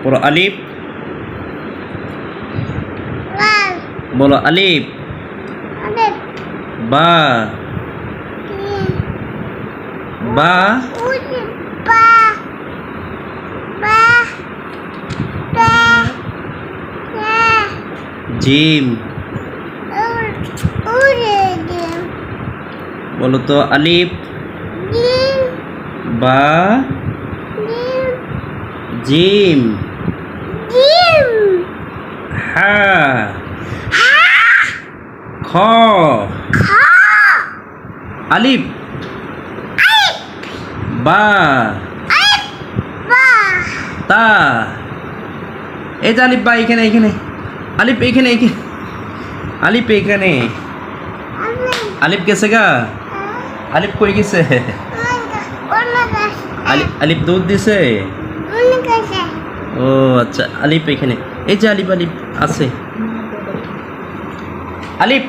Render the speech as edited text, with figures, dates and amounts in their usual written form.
পড়ো আলিফ বলো আলিফ বা বা জিম বলো তো আলিফ বা জিম হা খ আলিফ বা তা এই যে আলিফ বা এখানে এখানে আলিফ এখানে এখানে আলিফ এখানে আলিফ গেছে গা আলিফ কই গেছে আলিফ দুধ দিছে ও আচ্ছা আলিফ এখানে এই যে আলিফ আলিফ আছে আলিফ